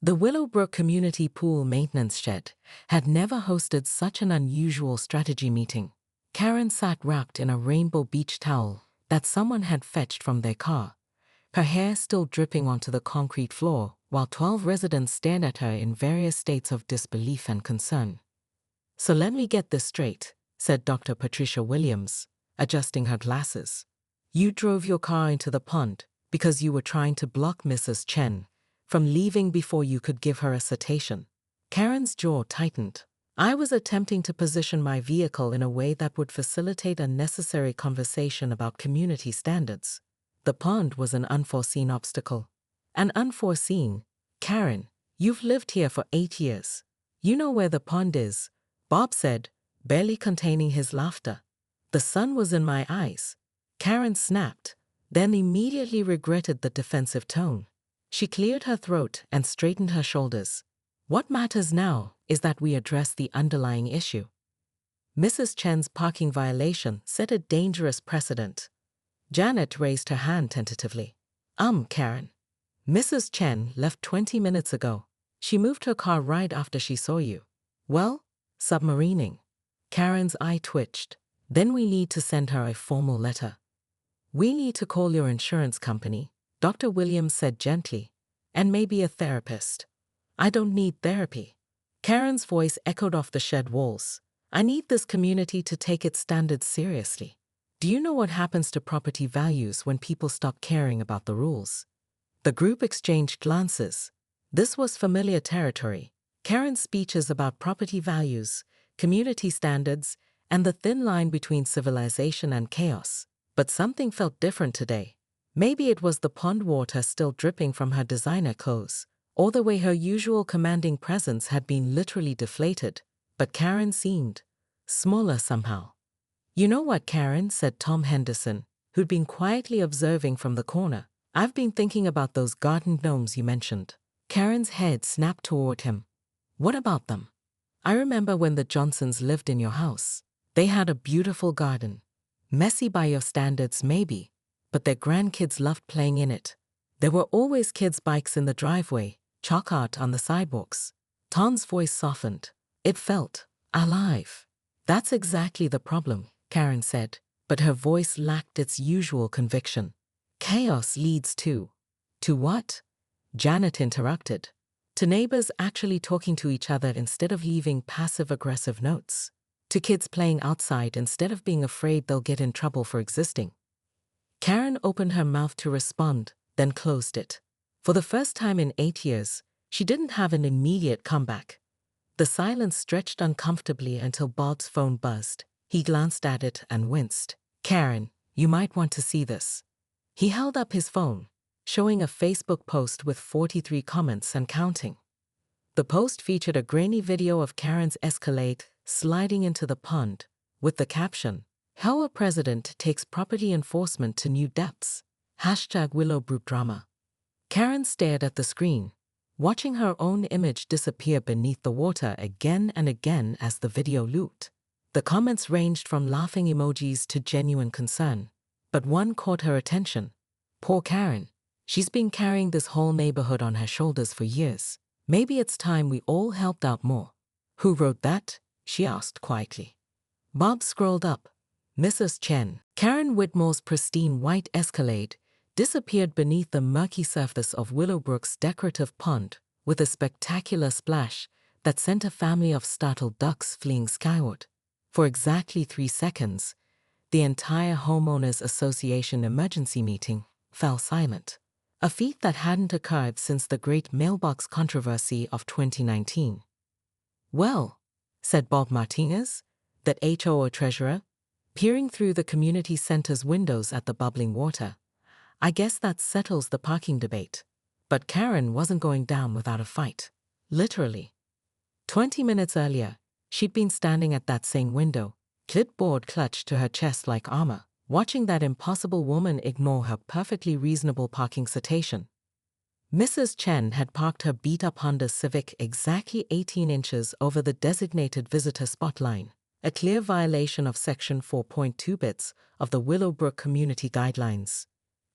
The Willowbrook Community Pool Maintenance Shed had never hosted such an unusual strategy meeting. Karen sat wrapped in a rainbow beach towel that someone had fetched from their car, her hair still dripping onto the concrete floor, while 12 residents stared at her in various states of disbelief and concern. "So let me get this straight," said Dr. Patricia Williams, adjusting her glasses. "You drove your car into the pond because you were trying to block Mrs. Chen from leaving before you could give her a citation." Karen's jaw tightened. "I was attempting to position my vehicle in a way that would facilitate a necessary conversation about community standards. The pond was an unforeseen obstacle." "An unforeseen? Karen, you've lived here for 8 years. You know where the pond is," Bob said, barely containing his laughter. "The sun was in my eyes." Karen snapped, then immediately regretted the defensive tone. She cleared her throat and straightened her shoulders. "What matters now is that we address the underlying issue." Mrs. Chen's parking violation set a dangerous precedent. Janet raised her hand tentatively. Karen. Mrs. Chen left 20 minutes ago. She moved her car right after she saw you." "Well, submarining." Karen's eye twitched. "Then we need to send her a formal letter." "We need to call your insurance company," Dr. Williams said gently, "and maybe a therapist." "I don't need therapy." Karen's voice echoed off the shed walls. "I need this community to take its standards seriously. Do you know what happens to property values when people stop caring about the rules?" The group exchanged glances. This was familiar territory. Karen's speeches about property values, community standards, and the thin line between civilization and chaos. But something felt different today. Maybe it was the pond water still dripping from her designer clothes, or the way her usual commanding presence had been literally deflated, but Karen seemed smaller somehow. "You know what, Karen," said Tom Henderson, who'd been quietly observing from the corner. "I've been thinking about those garden gnomes you mentioned." Karen's head snapped toward him. "What about them?" "I remember when the Johnsons lived in your house. They had a beautiful garden. Messy by your standards, maybe, but their grandkids loved playing in it. There were always kids' bikes in the driveway, chalk art on the sidewalks." Tom's voice softened. It felt alive. "That's exactly the problem," Karen said, but her voice lacked its usual conviction. "Chaos leads to what?" Janet interrupted. "To neighbors actually talking to each other instead of leaving passive-aggressive notes. To kids playing outside instead of being afraid they'll get in trouble for existing." Karen opened her mouth to respond, then closed it. For the first time in 8 years, she didn't have an immediate comeback. The silence stretched uncomfortably until Bob's phone buzzed. He glanced at it and winced. "Karen, you might want to see this." He held up his phone, showing a Facebook post with 43 comments and counting. The post featured a grainy video of Karen's Escalade sliding into the pond, with the caption, "How a President Takes Property Enforcement to New Depths. #Willowbrook Drama." Karen stared at the screen, watching her own image disappear beneath the water again and again as the video looped. The comments ranged from laughing emojis to genuine concern, but one caught her attention. "Poor Karen. She's been carrying this whole neighborhood on her shoulders for years. Maybe it's time we all helped out more." "Who wrote that?" she asked quietly. Bob scrolled up. "Mrs. Chen." Karen Whitmore's pristine white Escalade disappeared beneath the murky surface of Willowbrook's decorative pond with a spectacular splash that sent a family of startled ducks fleeing skyward. For exactly 3 seconds, the entire Homeowners Association emergency meeting fell silent, a feat that hadn't occurred since the great mailbox controversy of 2019. "Well," said Bob Martinez, the HOO treasurer, peering through the community center's windows at the bubbling water, "I guess that settles the parking debate." But Karen wasn't going down without a fight. Literally. 20 minutes earlier, she'd been standing at that same window, clipboard clutched to her chest like armor, watching that impossible woman ignore her perfectly reasonable parking citation. Mrs. Chen had parked her beat-up Honda Civic exactly 18 inches over the designated visitor spot line, a clear violation of Section 4.2 bits of the Willowbrook Community Guidelines.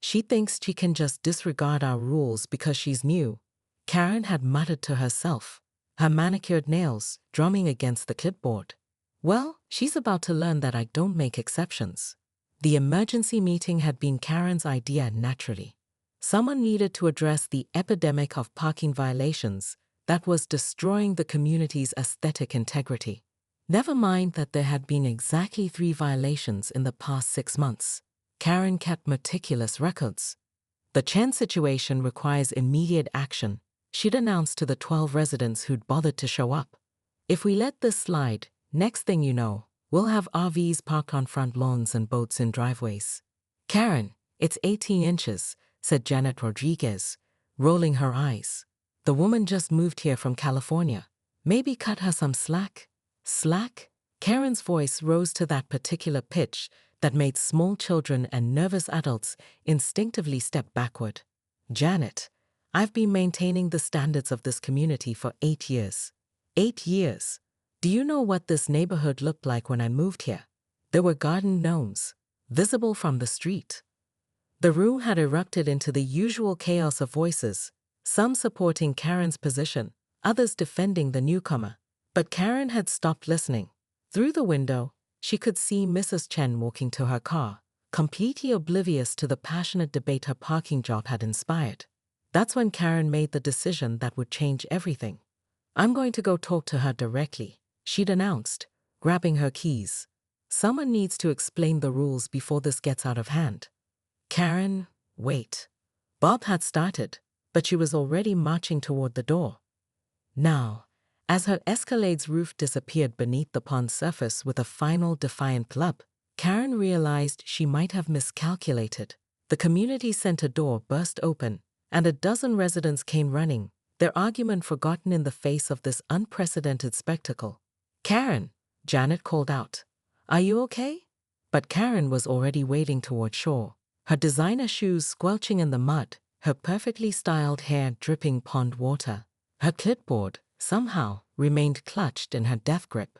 "She thinks she can just disregard our rules because she's new," Karen had muttered to herself, her manicured nails drumming against the clipboard. Well, she's about to learn that I don't make exceptions. The emergency meeting had been Karen's idea naturally. Someone needed to address the epidemic of parking violations that was destroying the community's aesthetic integrity. Never mind that there had been exactly 3 violations in the past 6 months. Karen kept meticulous records. The Chen situation requires immediate action, she'd announced to the 12 residents who'd bothered to show up. If we let this slide, next thing you know, we'll have RVs parked on front lawns and boats in driveways. Karen, it's 18 inches, said Janet Rodriguez, rolling her eyes. The woman just moved here from California. Maybe cut her some slack. Slack? Karen's voice rose to that particular pitch that made small children and nervous adults instinctively step backward. Janet, I've been maintaining the standards of this community for 8 years. 8 years. Do you know what this neighborhood looked like when I moved here? There were garden gnomes, visible from the street. The room had erupted into the usual chaos of voices, some supporting Karen's position, others defending the newcomer. But Karen had stopped listening. Through the window, she could see Mrs. Chen walking to her car, completely oblivious to the passionate debate her parking job had inspired. That's when Karen made the decision that would change everything. I'm going to go talk to her directly, she'd announced, grabbing her keys. Someone needs to explain the rules before this gets out of hand. Karen, wait. Bob had started, but she was already marching toward the door. Now, as her Escalade's roof disappeared beneath the pond's surface with a final defiant club, Karen realized she might have miscalculated. The community center door burst open, and a dozen residents came running, their argument forgotten in the face of this unprecedented spectacle. Karen, Janet called out. Are you okay? But Karen was already wading toward shore, her designer shoes squelching in the mud, her perfectly styled hair dripping pond water. Her clipboard, somehow, remained clutched in her death grip.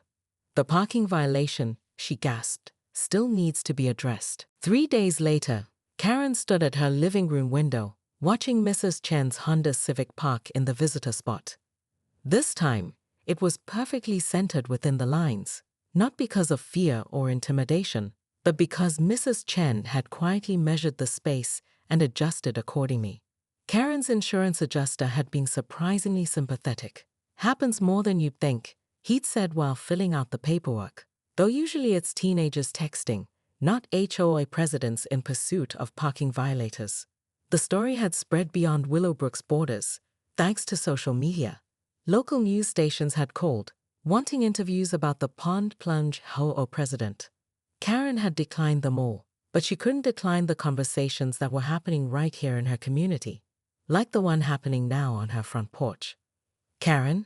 The parking violation, she gasped, still needs to be addressed. 3 days later, Karen stood at her living room window, watching Mrs. Chen's Honda Civic park in the visitor spot. This time, it was perfectly centered within the lines, not because of fear or intimidation, but because Mrs. Chen had quietly measured the space and adjusted accordingly. Karen's insurance adjuster had been surprisingly sympathetic. Happens more than you'd think, he'd said while filling out the paperwork. Though usually it's teenagers texting, not HOA presidents in pursuit of parking violators. The story had spread beyond Willowbrook's borders, thanks to social media. Local news stations had called, wanting interviews about the Pond Plunge HOA president. Karen had declined them all, but she couldn't decline the conversations that were happening right here in her community, like the one happening now on her front porch. Karen?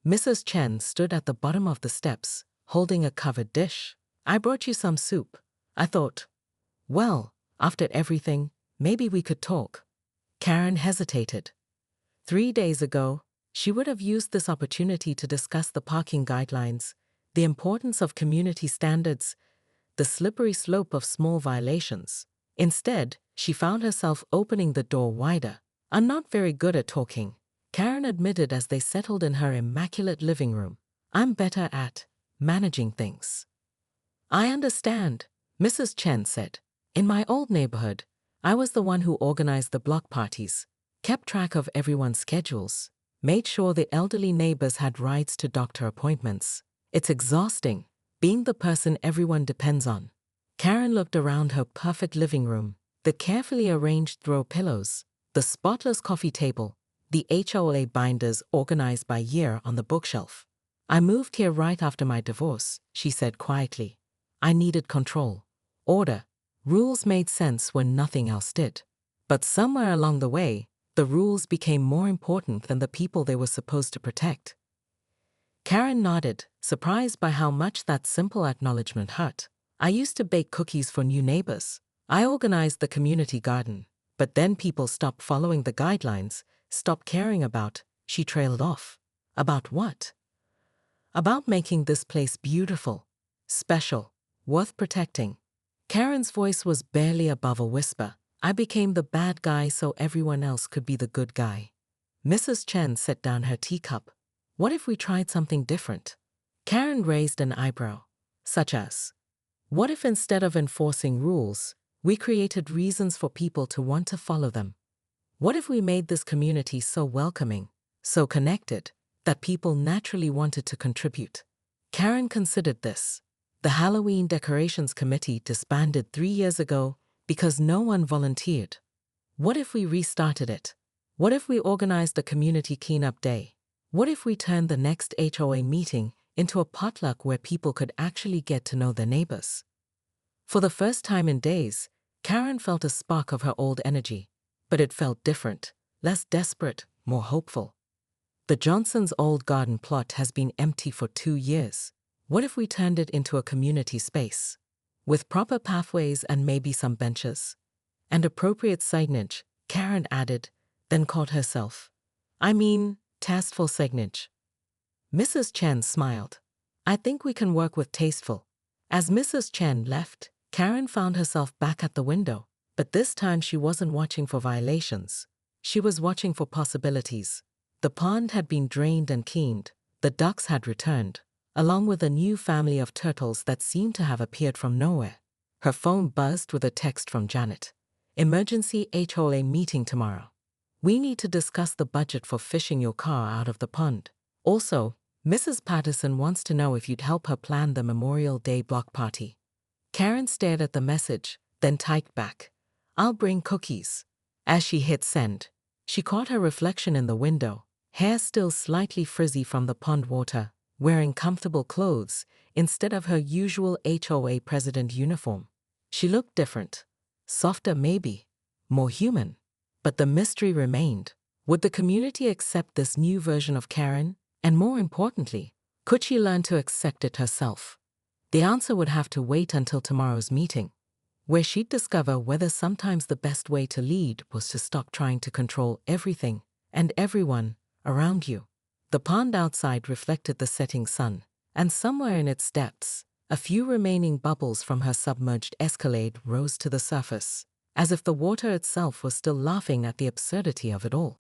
Mrs. Chen stood at the bottom of the steps, holding a covered dish. I brought you some soup. I thought, well, after everything, maybe we could talk. Karen hesitated. 3 days ago, she would have used this opportunity to discuss the parking guidelines, the importance of community standards, the slippery slope of small violations. Instead, she found herself opening the door wider. I'm not very good at talking, Karen admitted as they settled in her immaculate living room. I'm better at managing things. I understand, Mrs. Chen said. In my old neighborhood, I was the one who organized the block parties, kept track of everyone's schedules, made sure the elderly neighbors had rides to doctor appointments. It's exhausting, being the person everyone depends on. Karen looked around her perfect living room, the carefully arranged throw pillows, the spotless coffee table, the HOA binders organized by year on the bookshelf. I moved here right after my divorce, she said quietly. I needed control, order. Rules made sense when nothing else did. But somewhere along the way, the rules became more important than the people they were supposed to protect. Karen nodded, surprised by how much that simple acknowledgement hurt. I used to bake cookies for new neighbors. I organized the community garden. But then people stopped following the guidelines, stopped caring about, she trailed off. About what? About making this place beautiful, special, worth protecting. Karen's voice was barely above a whisper. I became the bad guy so everyone else could be the good guy. Mrs. Chen set down her teacup. What if we tried something different? Karen raised an eyebrow. Such as, what if instead of enforcing rules, we created reasons for people to want to follow them? What if we made this community so welcoming, so connected, that people naturally wanted to contribute? Karen considered this. The Halloween Decorations Committee disbanded 3 years ago because no one volunteered. What if we restarted it? What if we organized a community cleanup day? What if we turned the next HOA meeting into a potluck where people could actually get to know their neighbors? For the first time in days, Karen felt a spark of her old energy, but it felt different, less desperate, more hopeful. The Johnsons' old garden plot has been empty for 2 years. What if we turned it into a community space? With proper pathways and maybe some benches? And appropriate signage, Karen added, then caught herself. Tasteful signage. Mrs. Chen smiled. I think we can work with tasteful. As Mrs. Chen left, Karen found herself back at the window, but this time she wasn't watching for violations. She was watching for possibilities. The pond had been drained and cleaned, the ducks had returned, along with a new family of turtles that seemed to have appeared from nowhere. Her phone buzzed with a text from Janet. Emergency HOA meeting tomorrow. We need to discuss the budget for fishing your car out of the pond. Also, Mrs. Patterson wants to know if you'd help her plan the Memorial Day block party. Karen stared at the message, then typed back, I'll bring cookies. As she hit send, she caught her reflection in the window, hair still slightly frizzy from the pond water, wearing comfortable clothes instead of her usual HOA president uniform. She looked different. Softer maybe, more human. But the mystery remained. Would the community accept this new version of Karen? And more importantly, could she learn to accept it herself? The answer would have to wait until tomorrow's meeting, where she'd discover whether sometimes the best way to lead was to stop trying to control everything and everyone around you. The pond outside reflected the setting sun, and somewhere in its depths, a few remaining bubbles from her submerged Escalade rose to the surface, as if the water itself was still laughing at the absurdity of it all.